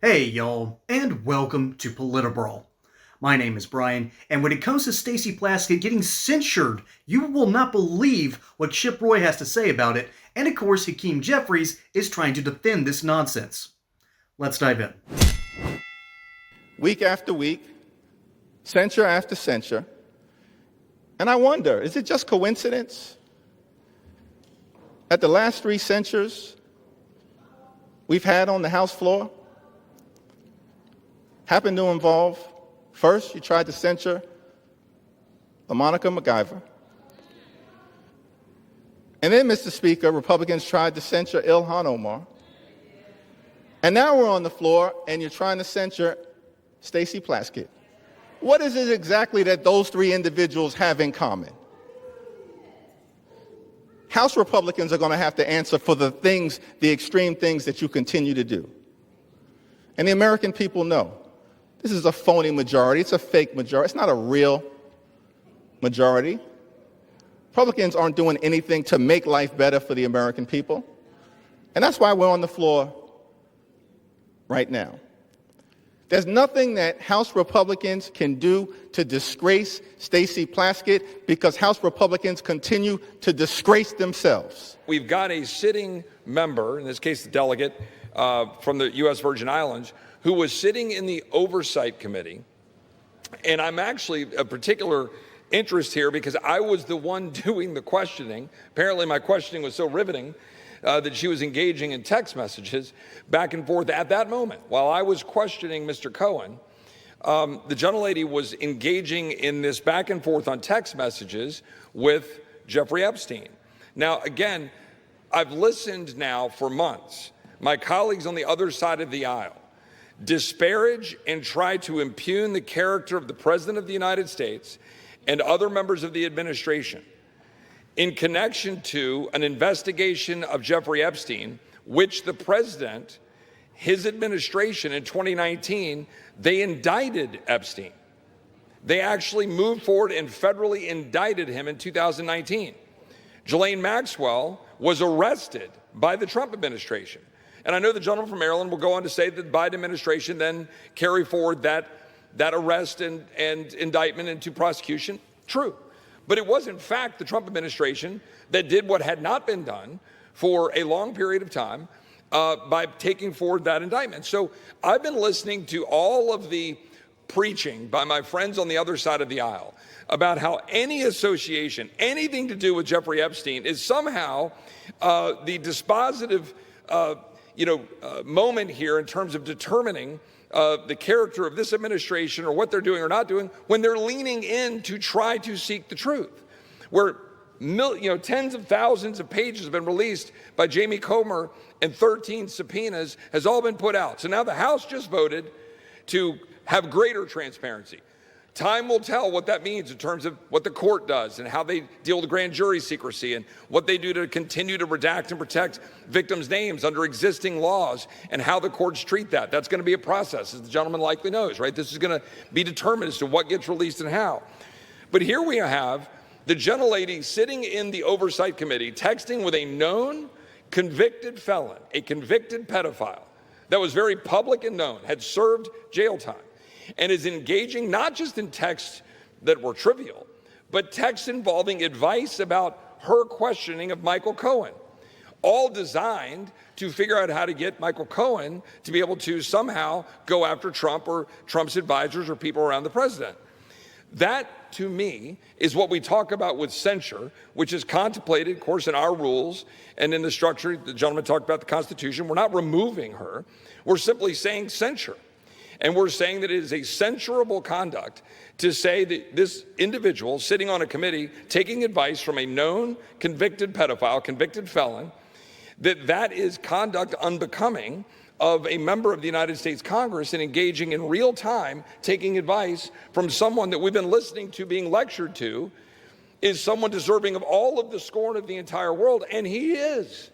Hey y'all, and welcome to Politburo. My name is Brian, and when it comes to Stacey Plaskett getting censured, you will not believe what Chip Roy has to say about it, and of course Hakeem Jeffries is trying to defend this nonsense. Let's dive in. Week after week, censure after censure, and I wonder, is it just coincidence? At the last three censures we've had on the House floor, happened to involve, first, you tried to censure Monica MacGyver. And then, Mr. Speaker, Republicans tried to censure Ilhan Omar. And now we're on the floor, and you're trying to censure Stacey Plaskett. What is it exactly that those three individuals have in common? House Republicans are going to have to answer for the things, the extreme things that you continue to do. And the American people know. This is a phony majority. It's a fake majority. It's not a real majority. Republicans aren't doing anything to make life better for the American people. And that's why we're on the floor right now. There's nothing that House Republicans can do to disgrace Stacey Plaskett because House Republicans continue to disgrace themselves. We've got a sitting member, in this case the delegate from the U.S. Virgin Islands, who was sitting in the Oversight Committee. And I'm actually a particular interest here because I was the one doing the questioning. Apparently my questioning was so riveting that she was engaging in text messages back and forth at that moment. While I was questioning Mr. Cohen, the gentlelady was engaging in this back and forth on text messages with Jeffrey Epstein. Now, again, I've listened now for months. My colleagues on the other side of the aisle disparage and try to impugn the character of the President of the United States and other members of the administration in connection to an investigation of Jeffrey Epstein, which the President, his administration in 2019, they indicted Epstein. They actually moved forward and federally indicted him in 2019. Ghislaine Maxwell was arrested by the Trump administration. And I know the gentleman from Maryland will go on to say that the Biden administration then carried forward that arrest and indictment into prosecution. True. But it was, in fact, the Trump administration that did what had not been done for a long period of time by taking forward that indictment. So I've been listening to all of the preaching by my friends on the other side of the aisle about how any association, anything to do with Jeffrey Epstein is somehow the dispositive moment here in terms of determining the character of this administration or what they're doing or not doing when they're leaning in to try to seek the truth. Where tens of thousands of pages have been released by Jamie Comer and 13 subpoenas has all been put out. So now the House just voted to have greater transparency. Time will tell what that means in terms of what the court does and how they deal with grand jury secrecy and what they do to continue to redact and protect victims' names under existing laws and how the courts treat that. That's going to be a process, as the gentleman likely knows, right? This is going to be determined as to what gets released and how. But here we have the gentlelady sitting in the Oversight Committee texting with a known convicted felon, a convicted pedophile that was very public and known, had served jail time, and is engaging not just in texts that were trivial, but texts involving advice about her questioning of Michael Cohen, all designed to figure out how to get Michael Cohen to be able to somehow go after Trump or Trump's advisors or people around the president. That, to me, is what we talk about with censure, which is contemplated, of course, in our rules and in the structure. The gentleman talked about the Constitution. We're not removing her. We're simply saying censure. And we're saying that it is a censurable conduct to say that this individual sitting on a committee taking advice from a known convicted pedophile, convicted felon, that is conduct unbecoming of a member of the United States Congress and engaging in real time, taking advice from someone that we've been listening to, being lectured to, is someone deserving of all of the scorn of the entire world, and he is.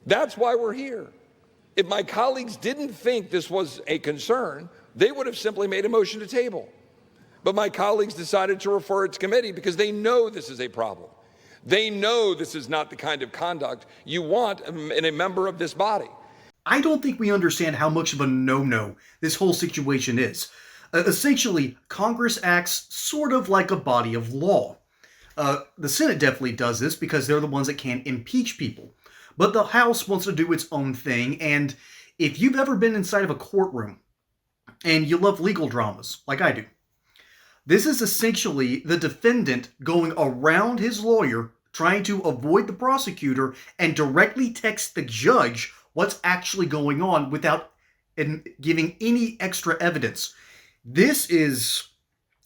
That's why we're here. If my colleagues didn't think this was a concern, they would have simply made a motion to table. But my colleagues decided to refer it to committee because they know this is a problem. They know this is not the kind of conduct you want in a member of this body. I don't think we understand how much of a no-no this whole situation is. Essentially, Congress acts sort of like a body of law. The Senate definitely does this because they're the ones that can impeach people. But the House wants to do its own thing, and if you've ever been inside of a courtroom and you love legal dramas, like I do, this is essentially the defendant going around his lawyer, trying to avoid the prosecutor, and directly text the judge what's actually going on without giving any extra evidence. This is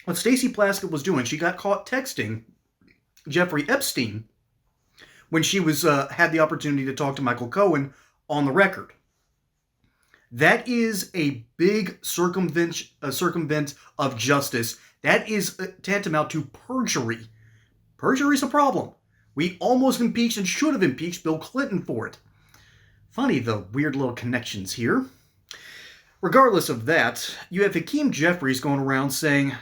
what Stacey Plaskett was doing. She got caught texting Jeffrey Epstein when she was had the opportunity to talk to Michael Cohen on the record. That is a big circumvent of justice. That is tantamount to perjury. Perjury is a problem. We almost impeached and should have impeached Bill Clinton for it. Funny, the weird little connections here. Regardless of that, you have Hakeem Jeffries going around saying,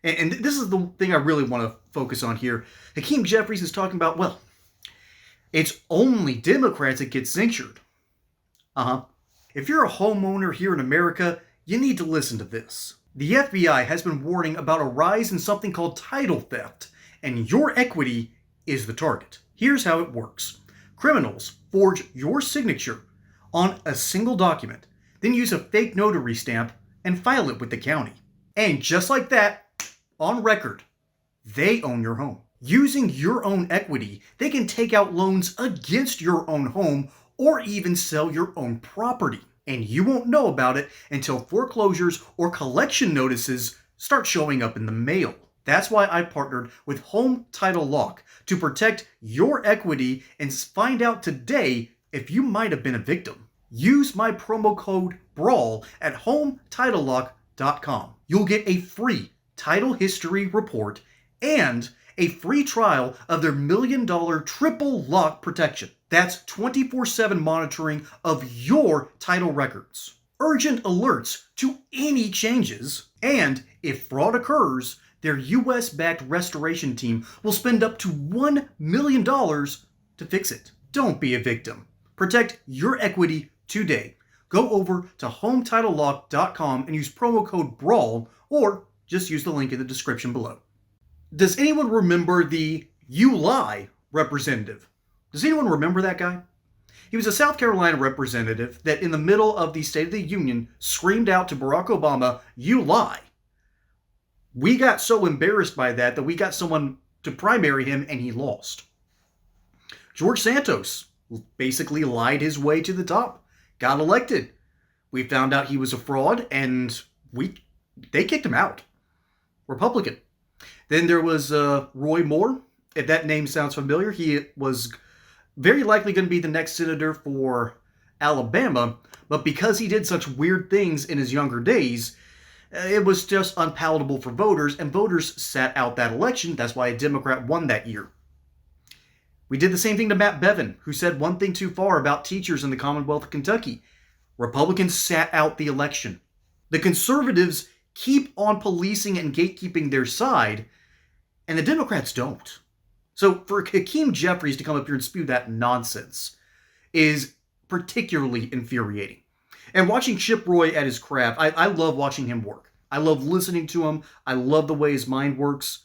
and this is the thing I really want to focus on here. Hakeem Jeffries is talking about, well, it's only Democrats that get censured. If you're a homeowner here in America, you need to listen to this. The FBI has been warning about a rise in something called title theft, and your equity is the target. Here's how it works. Criminals forge your signature on a single document, then use a fake notary stamp and file it with the county. And just like that, on record, they own your home. Using your own equity, they can take out loans against your own home or even sell your own property. And you won't know about it until foreclosures or collection notices start showing up in the mail. That's why I partnered with Home Title Lock to protect your equity and find out today if you might have been a victim. Use my promo code BRAWL at HomeTitleLock.com. You'll get a free title history report and a free trial of their $1 million triple lock protection. That's 24/7 monitoring of your title records, urgent alerts to any changes, and if fraud occurs, their US-backed restoration team will spend up to $1 million to fix it. Don't be a victim. Protect your equity today. Go over to HomeTitleLock.com and use promo code BRAWL, or just use the link in the description below. Does anyone remember the "You Lie" representative? Does anyone remember that guy? He was a South Carolina representative that in the middle of the State of the Union screamed out to Barack Obama, "You lie." We got so embarrassed by that we got someone to primary him and he lost. George Santos basically lied his way to the top, got elected. We found out he was a fraud and they kicked him out. Republican. Then there was Roy Moore. If that name sounds familiar, he was very likely going to be the next senator for Alabama, but because he did such weird things in his younger days, it was just unpalatable for voters, and voters sat out that election. That's why a Democrat won that year. We did the same thing to Matt Bevin, who said one thing too far about teachers in the Commonwealth of Kentucky. Republicans sat out the election. The conservatives keep on policing and gatekeeping their side, and the Democrats don't. So for Hakeem Jeffries to come up here and spew that nonsense is particularly infuriating. And watching Chip Roy at his craft, I love watching him work. I love listening to him. I love the way his mind works.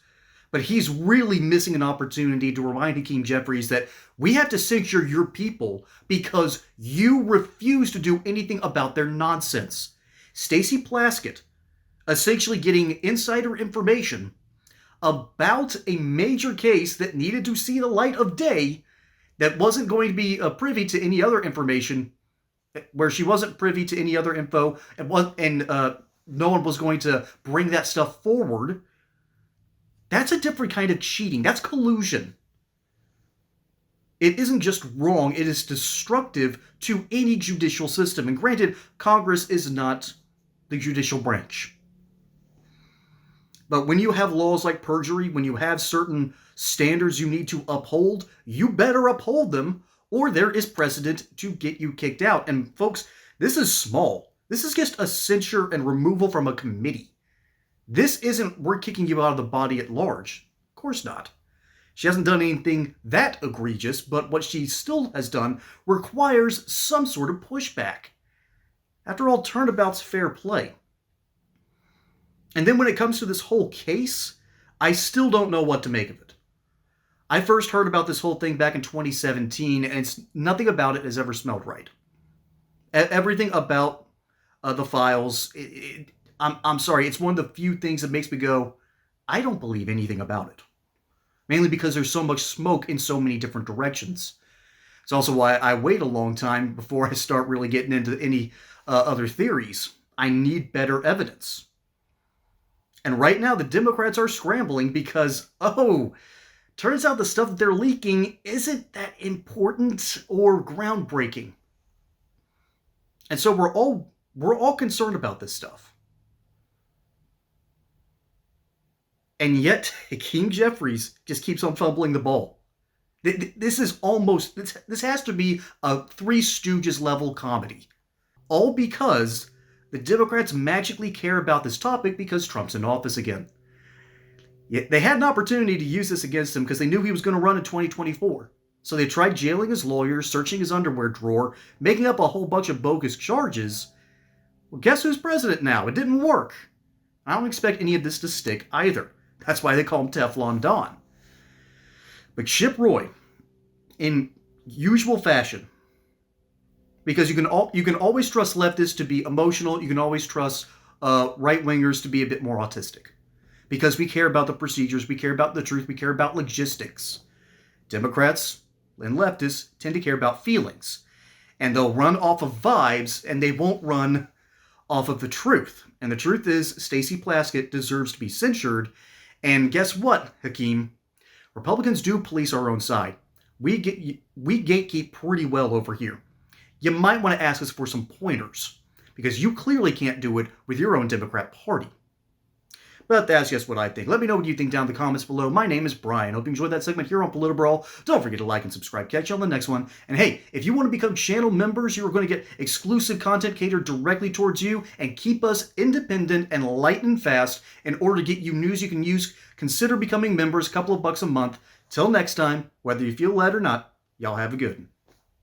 But he's really missing an opportunity to remind Hakeem Jeffries that we have to censure your people because you refuse to do anything about their nonsense. Stacey Plaskett essentially getting insider information about a major case that needed to see the light of day that wasn't going to be privy to any other information, where she wasn't privy to any other info, and no one was going to bring that stuff forward. That's a different kind of cheating. That's collusion. It isn't just wrong, it is destructive to any judicial system. And granted, Congress is not the judicial branch. But when you have laws like perjury, when you have certain standards you need to uphold, you better uphold them, or there is precedent to get you kicked out. And folks, this is small. This is just a censure and removal from a committee. This isn't, we're kicking you out of the body at large. Of course not. She hasn't done anything that egregious, but what she still has done requires some sort of pushback. After all, turnabout's fair play. And then when it comes to this whole case, I still don't know what to make of it. I first heard about this whole thing back in 2017, and nothing about it has ever smelled right. Everything about the files, I'm sorry, it's one of the few things that makes me go, I don't believe anything about it. Mainly because there's so much smoke in so many different directions. It's also why I wait a long time before I start really getting into any other theories. I need better evidence. And right now, the Democrats are scrambling because, turns out the stuff that they're leaking isn't that important or groundbreaking. And so we're all concerned about this stuff. And yet, Hakeem Jeffries just keeps on fumbling the ball. This is almost, this has to be a Three Stooges level comedy. All because the Democrats magically care about this topic because Trump's in office again. Yet they had an opportunity to use this against him because they knew he was going to run in 2024. So they tried jailing his lawyers, searching his underwear drawer, making up a whole bunch of bogus charges. Well, guess who's president now? It didn't work. I don't expect any of this to stick either. That's why they call him Teflon Don. But Chip Roy, in usual fashion, because you can always trust leftists to be emotional, you can always trust right-wingers to be a bit more autistic. Because we care about the procedures, we care about the truth, we care about logistics. Democrats and leftists tend to care about feelings. And they'll run off of vibes, and they won't run off of the truth. And the truth is, Stacey Plaskett deserves to be censured. And guess what, Hakeem? Republicans do police our own side. We gatekeep pretty well over here. You might want to ask us for some pointers, because you clearly can't do it with your own Democrat Party. But that's just what I think. Let me know what you think down in the comments below. My name is Brian. Hope you enjoyed that segment here on Politbrawl. Don't forget to like and subscribe. Catch you on the next one. And hey, if you want to become channel members, you are going to get exclusive content catered directly towards you and keep us independent and light and fast. In order to get you news you can use, consider becoming members, a couple of bucks a month. Till next time, whether you feel led or not, y'all have a good one.